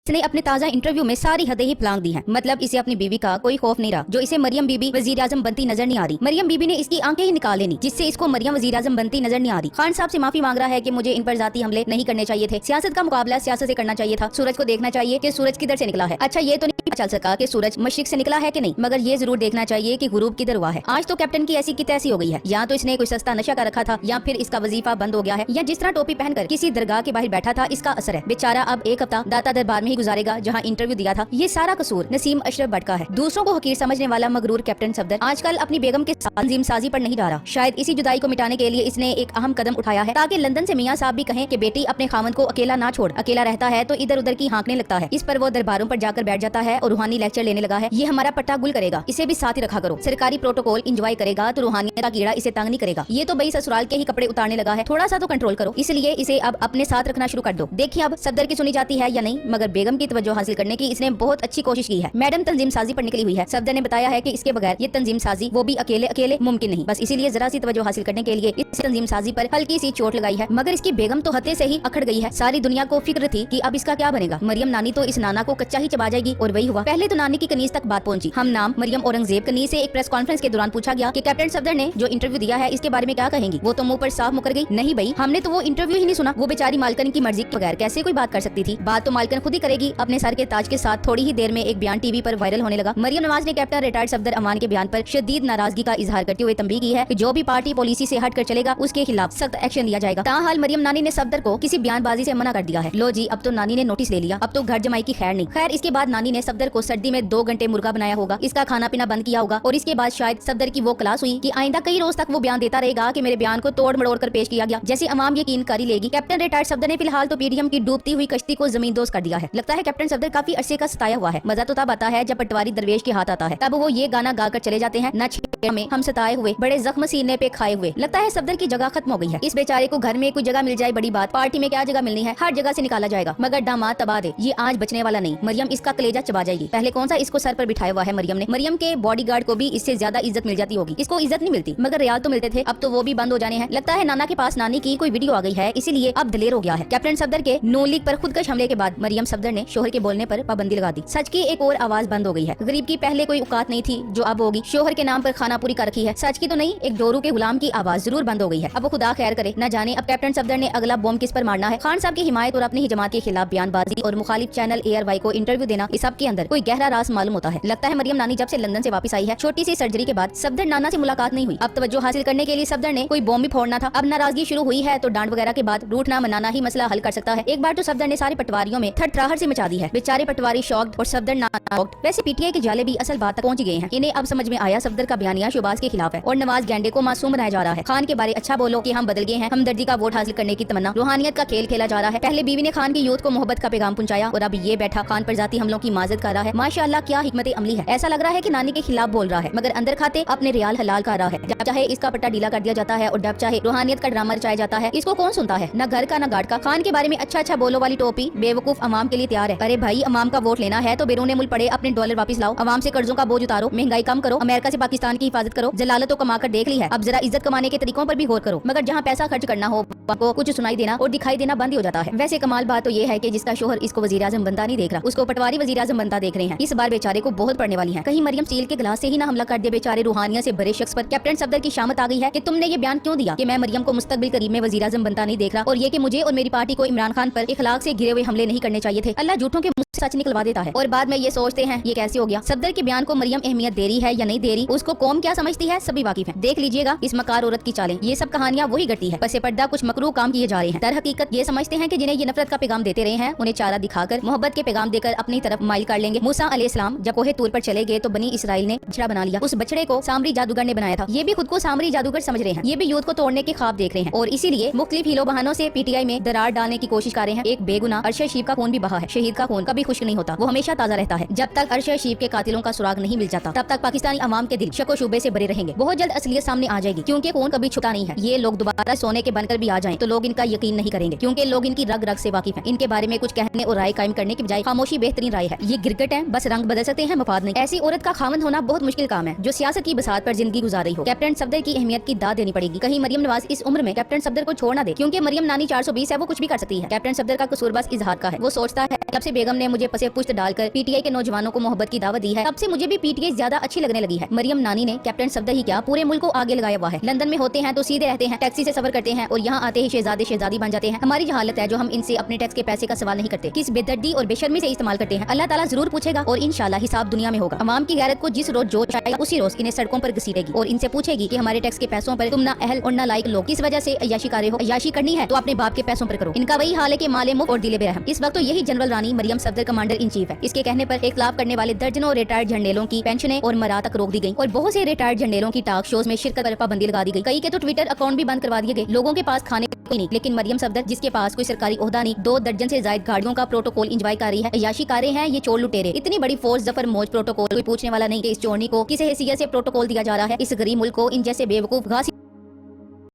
इसने अपने ताजा इंटरव्यू में सारी हदें ही फलांग दी हैं। मतलब इसे अपनी बीवी का कोई खौफ नहीं रहा, जो इसे मरियम बीबी वजीर आजम बनती नजर नहीं आ रही। मरियम बीबी ने इसकी आंखें ही निकाल लेनी, जिससे इसको मरियम वजीर आजम बनती नजर नहीं आ रही। खान साहब से माफी मांग रहा है कि मुझे इन पर जाती हमले नहीं करने चाहिए थे, सियासत का मुकाबला सियासत से करना चाहिए था। सूरज को देखना चाहिए कि सूरज किधर से निकला है। अच्छा, ये तो नहीं चल सका कि सूरज मशरिक से निकला है कि नहीं, मगर ये जरूर देखना चाहिए कि गुरूब किधर हुआ है। आज तो कैप्टन की ऐसी की तैसी हो गई है, या तो इसने कोई सस्ता नशा कर रखा था, या फिर इसका वजीफा बंद हो गया है, या जिस तरह टोपी पहनकर किसी दरगाह के बाहर बैठा था इसका असर है। बेचारा अब एक हफ्ता दाता दरबार में ही गुजारेगा जहाँ इंटरव्यू दिया था। ये सारा कसूर नसीम अशरफ भट्ट का है। दूसरों को हकीर समझने वाला मगरूर कैप्टन सफदर आजकल अपनी बेगम के साथ तंजीम साजी पर नहीं जा रहा। शायद इसी जुदाई को मिटाने के लिए इसने एक अहम कदम उठाया है, ताकि लंदन से मियां साहब भी कहें कि बेटी अपने खामन को अकेला ना छोड़। अकेला रहता है तो इधर उधर की हाँकने लगता है। इस पर वो दरबारों पर जाकर बैठ जाता है और रूहानी लेक्चर लेने लगा है। ये हमारा पट्टा गुल करेगा, इसे भी साथ ही रखा करो। सरकारी प्रोटोकॉल एंजॉय करेगा तो रूहानियत का कीड़ा इसे तंग नहीं करेगा। ये तो भाई ससुराल के ही कपड़े उतारने लगा है, थोड़ा सा तो कंट्रोल करो। इसलिए इसे अब अपने साथ रखना शुरू कर दो। देखिए अब सफदर की सुनी जाती है या नहीं, मगर बेगम की तवज्जो हासिल करने की इसने बहुत अच्छी कोशिश की है। मैडम तंजीम साजी पर निकली हुई है। सफदर ने बताया है कि इसके बगैर ये तंजीम साजी वो भी अकेले अकेले मुमकिन नहीं। बस इसीलिए जरा सी तवज्जो हासिल करने के लिए इस तंजीम साजी पर हल्की सी चोट लगाई है, मगर इसकी बेगम तो हते से ही अखड़ गई है। सारी दुनिया को फिक्र थी कि अब इसका क्या बनेगा। मरियम नानी तो इस नाना को कच्चा ही चबा जाएगी, और वही हुआ। पहले तो नानी की कनीज तक बात पहुंची। हम नाम मरियम औरंगजेब कनीज से एक प्रेस कॉन्फ्रेंस के दौरान पूछा गया कि कैप्टन सफदर ने जो इंटरव्यू दिया है इसके बारे में क्या कहेंगी। वो तो मुंह पर साफ मुकर गई, नहीं भाई हमने तो वो इंटरव्यू ही नहीं सुना। वो बेचारी मालकन की मर्जी के बगैर कैसे कोई बात कर सकती थी। बात तो मालकन खुद ही करेगी। अपने सर के ताज के साथ थोड़ी ही देर में एक बयान टीवी पर वायरल होने लगा। मरियम नवाज ने कैप्टन रिटायर्ड सफदर अमान के बयान पर शदीद नाराजगी का इजहार करते हुए तंबीह की है कि जो भी पार्टी पॉलिसी से हटकर चलेगा उसके खिलाफ सख्त एक्शन लिया जाएगा। ताहाल मरियम नानी ने सफदर को किसी बयानबाजी से मना कर दिया है। लो जी, अब तो नानी ने नोटिस ले लिया, अब तो घर जमाई की खैर नहीं। खैर इसके बाद नानी ने सफदर को सर्दी में 2 घंटे मुर्गा बनाया होगा, इसका खाना पीना बंद किया होगा, और इसके बाद शायद सफदर की वो क्लास हुई कि आइंदा कई रोज तक वो बयान देता रहेगा कि मेरे बयान को तोड़ मड़ोड़ कर पेश किया गया, जैसे अवाम यकीन कर ही लेगी। कैप्टन रिटायर्ड सफदर ने फिलहाल तो पीडीएम की डूबती हुई कश्ती को जमींदोज कर दिया है। लगता है कैप्टन सफदर काफी अरसे का सताया हुआ है। मजा तो तब आता है जब पटवारी दरवेश के हाथ आता है, तब वो ये गाना गाकर चले जाते हैं, न में हम सताए हुए बड़े जख्म सीने पे खाए हुए। लगता है सफदर की जगह खत्म हो गई है। इस बेचारे को घर में कोई जगह मिल जाए बड़ी बात, पार्टी में क्या जगह मिलनी है, हर जगह से निकाला जाएगा। मगर दामाद तबाह दे, ये आज बचने वाला नहीं। मरियम इसका कलेजा चबा जाएगी। पहले कौन सा इसको सर पर बिठाया हुआ है मरियम ने। मरियम के बॉडीगार्ड को भी इससे ज्यादा इज्जत मिल जाती होगी। इसको इज्जत नहीं मिलती, मगर रियाल तो मिलते थे, अब तो वो भी बंद हो जाने हैं। लगता है नाना के पास नानी की कोई वीडियो आ गई है, इसीलिए अब दलेर हो गया है। कैप्टन सफदर के नून लीग पर खुदकश हमले के बाद मरियम सफदर ने शोहर के बोलने पर पाबंदी लगा दी। सच की एक और आवाज बंद हो गई है। गरीब की पहले कोई औकात नहीं थी जो अब होगी। शोहर के नाम पर खाना पूरी कर रखी है। सच की तो नहीं, एक डोरू के गुलाम की आवाज जरूर बंद हो गई है। अब वो खुदा खैर करे, न जाने अब कैप्टन सफदर ने अगला बॉम्ब किस पर मारना है। खान साहब की हिमायत और अपनी ही जमात के खिलाफ बयानबाजी और मुखालिफ चैनल ARY को इंटरव्यू देना, इस सब के अंदर कोई गहरा राज मालूम होता है। लगता है मरियम नानी जब से लंदन से वापस आई है, छोटी सी सर्जरी के बाद सफदर नाना से मुलाकात नहीं हुई। अब तवज्जो हासिल करने के लिए सफदर ने कोई बॉम्ब भी फोड़ना था। अब नाराजगी शुरू हुई है तो डांट वगैरह के बाद रूठना मनाना ही मसला हल कर सकता है। एक बार तो सफदर ने सारे पटवारियों में थरथराहट से मचा दी है। बेचारे पटवारी शॉक्ड और सफदर नाना शॉक्ड। वैसे पीटीआई के जाले भी असल बात तक पहुंच गए हैं। इन्हें अब समझ में आया सफदर का बयानिया शोबाज के खिलाफ है और नवाज गेंडे को मासूम बनाया जा रहा है। खान के बारे अच्छा बोलो कि हम बदल गए हैं, हमदर्दी का वोट हासिल करने की तमन्ना, रूहानियत का खेल खेला जा रहा है। पहले बीवी ने खान की यूथ को मोहब्बत का पैगाम पहुंचाया और अब ये बैठा खान पर जाती हमलों की माजत कर रहा है। माशाअल्लाह क्या हिकमत अमली है। ऐसा लग रहा है कि नानी के खिलाफ बोल रहा है, मगर अंदर खाते अपने रियाल हलाल कर रहा है। जब चाहे इसका पट्टा ढीला कर दिया जाता है और जब चाहे रूहानियत का ड्रामा रचाया जाता है। इसको कौन सुनता है, न घर का न गार्ड का। खान के बारे में अच्छा अच्छा बोलो वाली टोपी बेवकूफ अवाम के लिए तैयार है। अरे भाई, अवाम का वोट लेना है तो बैरून मुल्क पड़े अपने डॉलर वापस लाओ, अवाम से कर्जों का बोझ उतारो, महंगाई कम करो, अमेरिका से पाकिस्तान की हिफाजत करो। जलालत तो कमा कर देख ली है, अब जरा इज्जत कमाने के तरीकों पर भी गौर करो। मगर जहाँ पैसा खर्च करना हो को कुछ सुनाई देना और दिखाई देना बंद ही हो जाता है। वैसे कमाल बात तो ये है कि जिसका शोहर इसको वजीर आजम बनता नहीं देख रहा, उसको पटवारी वजीर आजम बनता देख रहे हैं। इस बार बेचारे को बहुत पड़ने वाली है। कहीं मरियम स्टील के गिलास से ही ना हमला कर दे बेचारे रूहानियत से बड़े शख्स पर। कैप्टन सफदर की शामत आ गई है कि तुमने ये बयान क्यों दिया कि मैं मरियम को मुस्तकबिल करीब में वजीर आजम बनता नहीं देख रहा, और ये कि मुझे और मेरी पार्टी को इमरान खान पर इखलाक से घिरे हुए हमले नहीं करने चाहिए थे। अल्लाह झूठों के मुंह से सच निकलवा देता है और बाद में ये सोचते हैं ये कैसे हो गया। सफदर के बयान को मरियम अहमियत दे रही है या नहीं दे रही, उसको कौम क्या समझती है सभी वाकिफ है। देख लीजिएगा इस मकार औरत की चालें, ये सब कहानियां वही गढ़ती है। पसे पर्दा कुछ मकरू काम किए जा रहे हैं। दर हकीकत ये समझते हैं कि जिन्हें ये नफरत का पैगाम देते रहे हैं उन्हें चारा दिखाकर मोहब्बत के पैगाम देकर अपनी तरफ माइल कर लेंगे। मूसा अलैहिस्सलाम जब कोहे तूर पर चले गए तो बनी इसराइल ने बछड़ा बना लिया। उस बछड़े को सामरी जादूगर ने बनाया था। ये भी खुद को सामरी जादूगर समझ रहे हैं। ये भी यूथ को तोड़ने के ख्वाब देख रहे हैं और इसीलिए मुख्तलिफ हीलो बहानों से पीटीआई में दरार डालने की कोशिश कर रहे हैं। एक बेगुनाह अरशद शीब का खून भी बहा है। शहीद का खून कभी खुश्क नहीं होता, वो हमेशा ताजा रहता है। जब तक अरशद शीब के कातिलों का सुराग नहीं मिल जाता तब तक पाकिस्तानी अवाम के दिल शको शुबे से भरे रहेंगे। बहुत जल्द असलियत सामने आ जाएगी क्योंकि खून कभी छुपता नहीं है। ये लोग दोबारा सोने के बनकर भी आ जाएं तो लोग इनका यकीन नहीं करेंगे क्योंकि लोग इनकी रग रग से वाकिफ हैं। इनके बारे में कुछ कहने और राय कायम करने की बजाय खामोशी बेहतरीन राय है। ये गिरगिट है, बस रंग बदल सकते हैं मफाद नहीं। ऐसी औरत का खामन होना बहुत मुश्किल काम है जो सियासत की बसात पर जिंदगी गुजार रही हो। कैप्टन सफदर की अहमियत की दाद देनी पड़ेगी। कहीं मरियम नवाज इस उम्र में कैप्टन सफदर को छोड़ ना दे क्योंकि मरियम नानी 420 है, वो कुछ भी कर सकती है। कैप्टन सफदर का कसूर बस इजहार का है। वो सोचता है जब से बेगम ने मुझे पसे पुश्त डालकर पीटीआई के नौजवानों को मोहब्बत की दावत दी है, तब से मुझे भी पीटीआई ज्यादा अच्छी लगने लगी है। मरियम नानी ने कैप्टन शब्द ही क्या पूरे मुल्क को आगे लगाया हुआ है। लंदन में होते हैं तो सीधे रहते हैं, टैक्सी से सफर करते हैं और यहाँ आते ही शहजादे शहजादी बन जाते हैं। हमारी जो हालत है, जो हम इनसे अपने टैक्स के पैसे का सवाल नहीं करते, किस बेदर्दी और बेशर्मी से इस्तेमाल करते हैं। अल्लाह ताला जरूर पूछेगा और इंशाल्लाह हिसाब दुनिया में होगा। अवाम की गैरत को जिस रोज जोश आएगा उसी रोज इन्हें सड़कों पर घसीटेगी और इनसे पूछेगी कि हमारे टैक्स के पैसों पर तुम ना अहल और ना लायक लोग किस वजह से अय्याशी कर रहे हो। अय्याशी करनी है तो अपने बाप के पैसों पर करो। इनका वही हाल है कि माले मुफ्त और दिले बेरहम। इस वक्त तो यही general Rani Maryam Safdar commander in chief है। इसके कहने पर इख्तिलाफ करने वाले दर्जनों रिटायर्ड जनरलों की पेंशनें और मरा तक रोक दी गई और बहुत से रिटायर्ड जनरलों की टॉक शोज में शिरकत पर पाबंदी लगा दी गई। कई के तो ट्विटर अकाउंट भी बंद करवा दिए गए। लोगों के पास खाने कोई नहीं, लेकिन मरियम सफदर जिसके पास कोई सरकारी ओहदा नहीं, 2 दर्जन से ज्यादा गाड़ियों का प्रोटोकॉल इंजॉय कर रही है। अय्याशी कारे हैं ये चोर लुटेरे। इतनी बड़ी फोर्स जफर मौज प्रोटोकॉल कोई पूछने वाला नहीं कि इस चोरनी को किस हैसियत से प्रोटोकॉल दिया जा रहा है। इस गरीब मुल्क को इन जैसे बेवकूफ घास